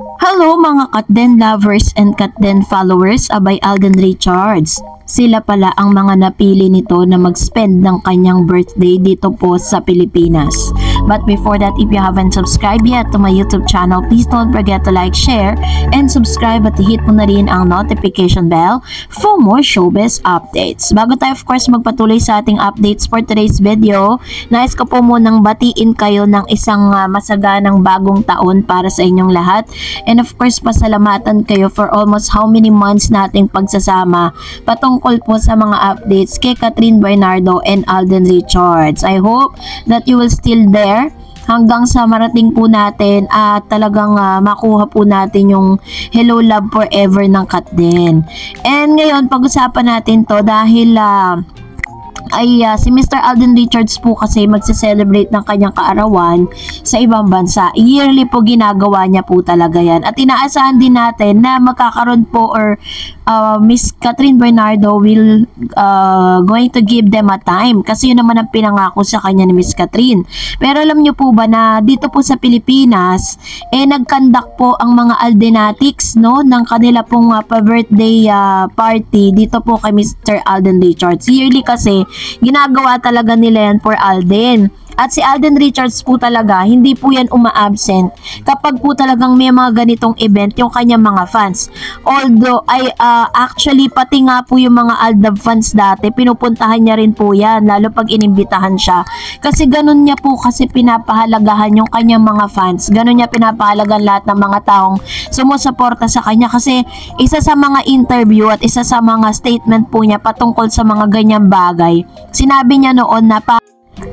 Hello mga Katden lovers and Katden followers, abay Alden Richards. Sila pala ang mga napili nito na mag-spend ng kanyang birthday dito po sa Pilipinas. But before that, if you haven't subscribed yet to my YouTube channel, please don't forget to like, share, and subscribe at hit mo na rin ang notification bell for more showbiz updates. Bago tayo of course magpatuloy sa ating updates for today's video, nais ko po munang batiin kayo ng isang masaganang bagong taon para sa inyong lahat. And of course, pasalamatan kayo for almost how many months nating pagsasama patungkol po sa mga updates kay Catherine Bernardo and Alden Richards. I hope that you will still there hanggang sa marating po natin at talagang makuha po natin yung Hello Love Forever ng Katden. And ngayon, pag-usapan natin to dahil si Mr. Alden Richards po kasi magse-celebrate ng kanyang kaarawan sa ibang bansa. Yearly po ginagawa niya po talaga yan. At inaasahan din natin na magkakaroon po or Miss Catherine Bernardo will going to give them a time. Kasi yun naman ang pinangako sa kanya ni Miss Catherine. Pero alam niyo po ba na dito po sa Pilipinas, nag-conduct po ang mga Aldenatics, no, ng kanila pong pa-birthday party dito po kay Mr. Alden Richards. Yearly kasi ginagawa talaga nila yan for Alden. At si Alden Richards po talaga, hindi po yan uma-absent kapag po talagang may mga ganitong event yung kanyang mga fans. Although, actually, pati nga po yung mga Aldab fans dati, pinupuntahan niya rin po yan, lalo pag inimbitahan siya. Kasi ganun niya po kasi pinapahalagahan yung kanyang mga fans. Ganun niya pinapahalagan lahat ng mga taong sumusuporta sa kanya. Kasi isa sa mga interview at isa sa mga statement po niya patungkol sa mga ganyang bagay, sinabi niya noon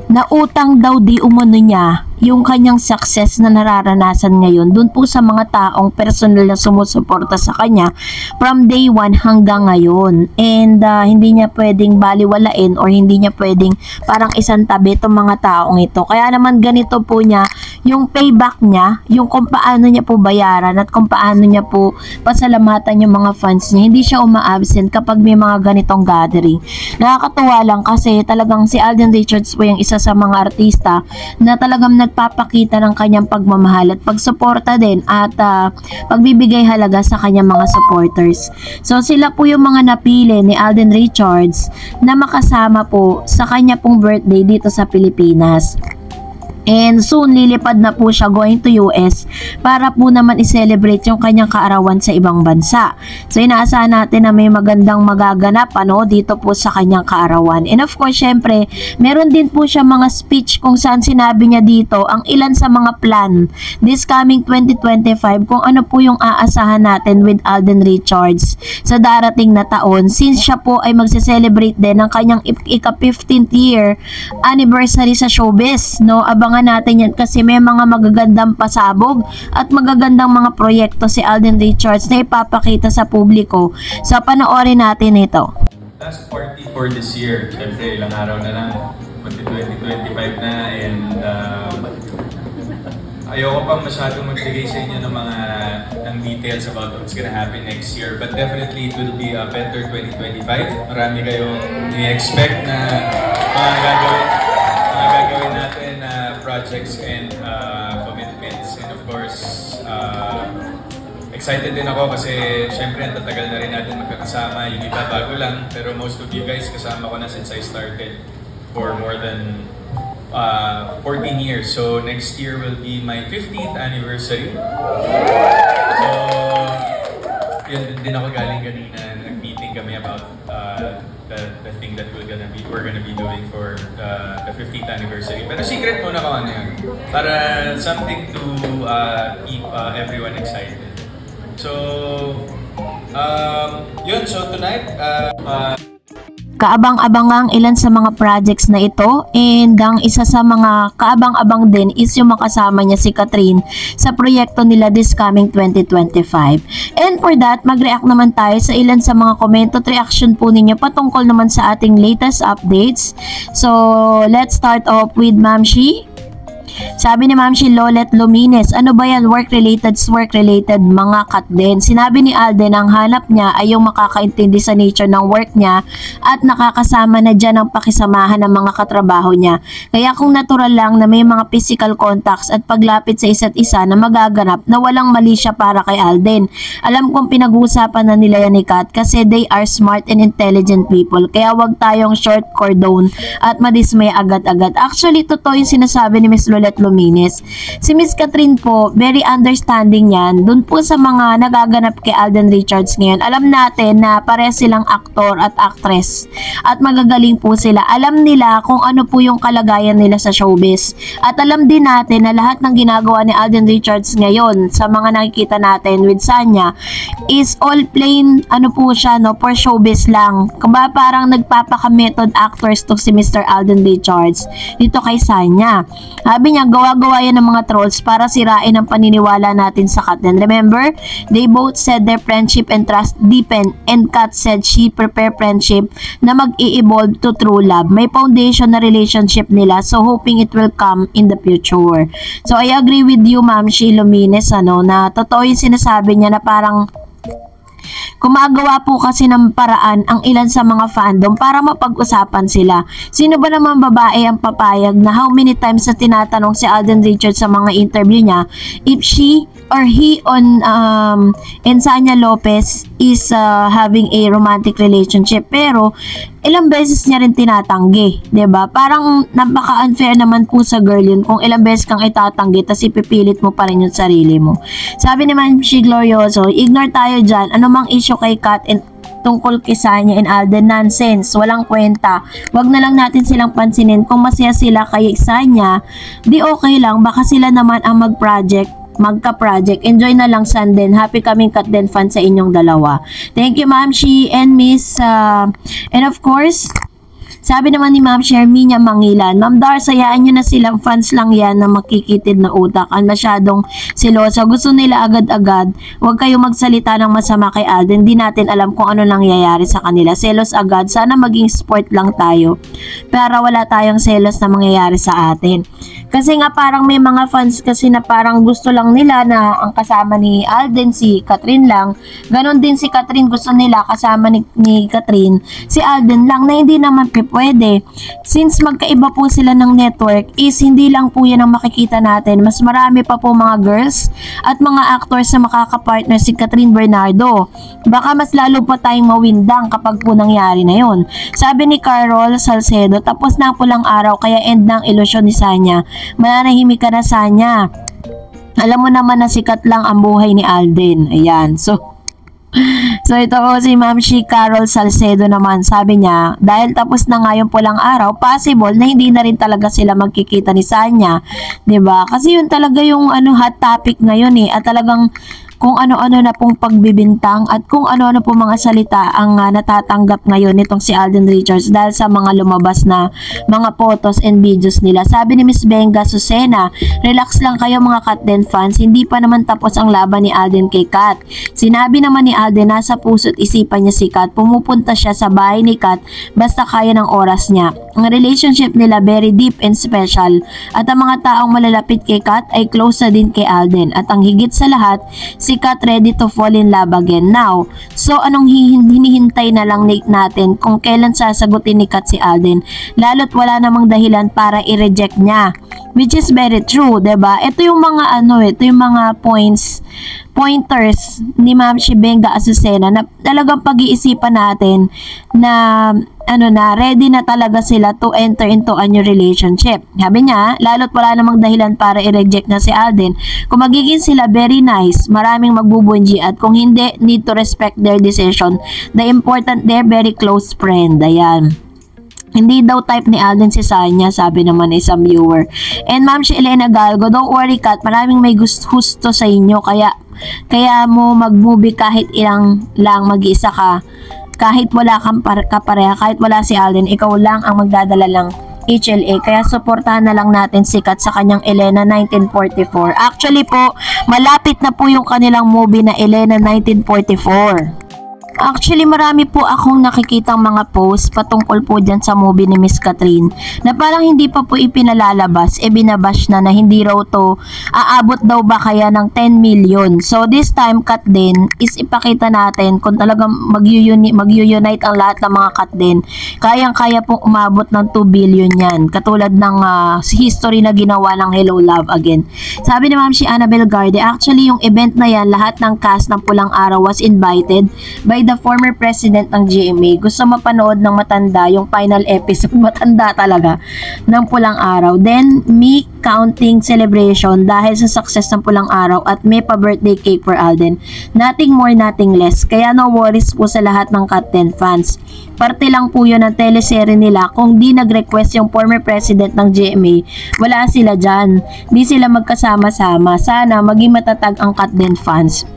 na utang daw di umano niya yung kanyang success na nararanasan ngayon dun po sa mga taong personal na sumusuporta sa kanya from day 1 hanggang ngayon. And hindi niya pwedeng baliwalain or hindi niya pwedeng parang isang tabi itong mga taong ito. Kaya naman ganito po niya yung payback niya, yung kung paano niya po bayaran at kung paano niya po pasalamatan yung mga fans niya. Hindi siya uma-absent kapag may mga ganitong gathering. Nakakatuwa lang kasi talagang si Alden Richards po yung isa sa mga artista na talagang nagpapakita ng kanyang pagmamahal at pagsuporta din at pagbibigay halaga sa kanyang mga supporters. So sila po yung mga napili ni Alden Richards na makasama po sa kanya pong birthday dito sa Pilipinas. And soon, lilipad na po siya going to US para po naman i-celebrate yung kanyang kaarawan sa ibang bansa. So, inaasahan natin na may magandang magaganap dito po sa kanyang kaarawan. And of course, syempre, meron din po siya mga speech kung saan sinabi niya dito ang ilan sa mga plan this coming 2025 kung ano po yung aasahan natin with Alden Richards sa darating na taon since siya po ay magse-celebrate din ng kanyang ika-15th year anniversary sa showbiz. No? Abangan natin yan kasi may mga magagandang pasabog at magagandang mga proyekto si Alden Richards na ipapakita sa publiko. So panoorin natin ito. Last party for this year. Siyempre ilang araw na lang, 2025 na, and ayoko pang masyadong magbigay sa inyo ng details about what's gonna happen next year, but definitely it will be a better 2025. Marami kayong i-expect na mga gagawin natin na projects and commitments. And of course, excited din ako kasi syempre ang tatagal na rin natin magkakasama. Yung iba bago lang, pero most of you guys kasama ko na since I started for more than 14 years. So next year will be my 15th anniversary. So yun din ako galing kanina, nag-meeting kami about the thing that we're gonna be doing for the 15th anniversary. Pero secret muna ko ano yun, para something to keep everyone excited. So yun, so tonight kaabang-abangang ilan sa mga projects na ito, and ang isa sa mga kaabang-abang din is yung makasama niya si Catherine sa proyekto nila this coming 2025. And for that, mag-react naman tayo sa ilan sa mga komento at reaction po ninyo patungkol naman sa ating latest updates. So let's start off with Ma'am Shi. Sabi ni Ma'am si Lolet Lumines, ano ba yan, work-related mga kat din. Sinabi ni Alden ang hanap niya ay yung makakaintindi sa nature ng work niya at nakakasama na dyan ang pakisamahan ng mga katrabaho niya. Kaya kung natural lang na may mga physical contacts at paglapit sa isa't isa na magaganap na walang mali siya para kay Alden. Alam kong pinag-uusapan na nila yan ni Kat kasi they are smart and intelligent people. Kaya wag tayong short cordon at madismay agad-agad. Actually, totoo yung sinasabi ni Miss Lolet Lumines. Si Miss Catherine po, very understanding yan. Doon po sa mga nagaganap kay Alden Richards ngayon, alam natin na pare silang aktor at actress. At magagaling po sila. Alam nila kung ano po yung kalagayan nila sa showbiz. At alam din natin na lahat ng ginagawa ni Alden Richards ngayon sa mga nakikita natin with Sanya is all plain, ano po siya, no, for showbiz lang. Kaba parang nagpapaka-method actors to si Mr. Alden Richards dito kay Sanya. Sabi niya, gawa-gawa yan ng mga trolls para sirain ang paniniwala natin sa Kat. And remember, they both said their friendship and trust deepen, and Kat said she prepare friendship na mag-i-evolve to true love. May foundation na relationship nila, so hoping it will come in the future. So I agree with you, Ma'am Shi Lumines, ano, na totoo yung sinasabi niya na parang gumagawa po kasi ng paraan ang ilan sa mga fandom para mapag-usapan sila. Sino ba naman babae ang papayag na how many times na tinatanong si Alden Richards sa mga interview niya if she or he on and Sanya Lopez is having a romantic relationship, pero ilang beses niya rin tinatanggi, 'di ba? Parang napaka-unfair naman po sa girl yun kung ilang beses kang itatanggi tapos ipipilit mo pa rin yung sarili mo. Sabi naman si Glorioso, ignore tayo dyan, ano mang issue kay Kat and tungkol kay Sanya and Alden, nonsense, walang kwenta. Wag na lang natin silang pansinin. Kung masaya sila kay Sanya, di okay lang, baka sila naman ang magka-project. Enjoy na lang, Sanden. Happy kaming Kat Den fan sa inyong dalawa. Thank you, Ma'am Shi and Miss and of course, sabi naman ni Ma'am Sherminia Mangilan, Ma'am Dar, sayaan nyo na silang fans lang yan na makikitid na utak. Ang masyadong siloso. Gusto nila agad-agad. Huwag kayong magsalita ng masama kay Alden. Di natin alam kung ano nangyayari sa kanila. Selos agad. Sana maging sport lang tayo. Para wala tayong selos na mangyayari sa atin. Kasi nga parang may mga fans kasi na parang gusto lang nila na ang kasama ni Alden si Catherine lang. Ganon din si Catherine, gusto nila kasama ni Catherine si Alden lang, na hindi naman pwede. Since magkaiba po sila ng network is hindi lang po yan ang makikita natin. Mas marami pa po mga girls at mga actors na makakapartner si Catherine Bernardo. Baka mas lalo pa tayong mawindang kapag po nangyari na yon. Sabi ni Carol Salcedo, tapos na po lang araw kaya end ng ilusyon ni Sanya. Mananahimik ka na, Sanya. Alam mo naman na sikat lang ang buhay ni Alden. Ayan. So ito po si Ma'am Shi Carol Salcedo naman, sabi niya, dahil tapos na nga yung pulang araw, possible na hindi na rin talaga sila magkikita ni Sanya, 'di ba? Kasi yun talaga yung hot topic ngayon at talagang kung ano-ano na pong pagbibintang at kung ano-ano pong mga salita ang natatanggap ngayon nitong si Alden Richards dahil sa mga lumabas na mga photos and videos nila. Sabi ni Miss Benga Susena, relax lang kayo mga Kat Den fans, hindi pa naman tapos ang laban ni Alden kay Kat. Sinabi naman ni Alden, nasa puso't isipan niya si Kat, pumupunta siya sa bahay ni Kat basta kaya ng oras niya. Ang relationship nila very deep and special at ang mga taong malalapit kay Kat ay close na din kay Alden at ang higit sa lahat, si Kat ready to fall in love again now. So anong hinihintay na lang natin kung kailan sasagutin ni Kat si Alden, lalo't wala namang dahilan para i-reject niya, which is very true, 'di ba? Ito yung mga ito yung mga pointers ni Ma'am Shibenga Azucena na talagang pag-iisipan natin na ready na talaga sila to enter into a new relationship. Sabi niya, lalo't wala namang dahilan para i-reject na si Alden. Kung magiging sila very nice, maraming magbubunji at kung hindi, need to respect their decision. The important, they're very close friend. Ayan. Hindi daw type ni Alden si Sanya, sabi naman isang viewer. And Ma'am si Elena Galgo, don't worry Kat, maraming may gusto sa inyo, kaya mo mag-movie kahit ilang lang mag-isa ka. Kahit wala kang kapareha, kahit wala si Alden, ikaw lang ang magdadala lang HLA. Kaya suportahan na lang natin si Kat sa kanyang Elena 1944. Actually po, malapit na po yung kanilang movie na Elena 1944. Actually, marami po akong nakikitang mga post patungkol po dyan sa movie ni Miss Catherine na parang hindi pa po ipinalalabas, binabash na hindi raw to aabot daw ba kaya ng 10 million. So this time, cut din is ipakita natin kung talagang mag-unite ang lahat ng mga cut din. Kayang-kaya pong umabot ng 2 billion yan. Katulad ng history na ginawa ng Hello Love Again. Sabi ni Ma'am si Annabel Garde, actually yung event na yan, lahat ng cast ng Pulang Araw was invited by the former president ng GMA. Gusto mapanood ng matanda yung final episode, matanda talaga, ng Pulang Araw. Then, me counting celebration dahil sa success ng Pulang Araw at may pa-birthday cake for Alden. Nothing more, nothing less. Kaya no worries po sa lahat ng Cut 10 fans. Parte lang po yun ng teleserye nila. Kung di nag-request yung former president ng GMA, wala sila dyan. Di sila magkasama-sama. Sana maging matatag ang Cut 10 fans.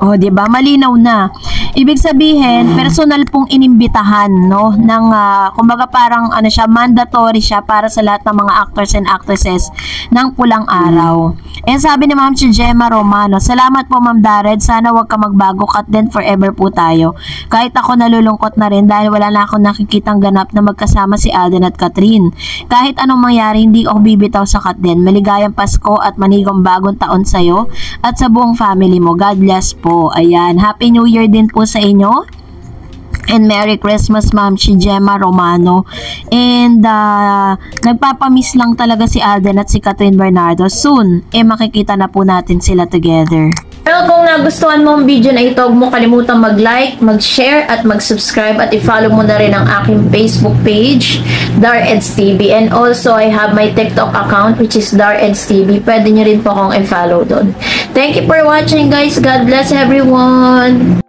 O, di ba? Malinaw na. Ibig sabihin, personal pong inimbitahan, no? Ng, kumbaga parang, mandatory siya para sa lahat ng mga actors and actresses ng Pulang Araw. And sabi ni Ma'am si Gemma Romano, salamat po Ma'am Dared, sana wag ka magbago, Cut 10 forever po tayo. Kahit ako nalulungkot na rin dahil wala na akong nakikitang ganap na magkasama si Alden at Catherine. Kahit anong mangyari, hindi ako bibitaw sa Cut 10. Maligayang Pasko at manigong bagong taon sa'yo at sa buong family mo. God bless po. Ayan, Happy New Year din po sa inyo. And Merry Christmas Ma'am si Gemma Romano. And nagpapamiss lang talaga si Alden at si Catherine Bernardo. Soon, makikita na po natin sila together. Well, kung nagustuhan mo ang video na ito, huwag mo kalimutang mag-like, mag-share, at mag-subscribe. At i-follow mo na rin ang aking Facebook page, Dareds TV. And also, I have my TikTok account, which is Dareds TV. Pwede nyo rin po akong i-follow doon. Thank you for watching, guys. God bless everyone.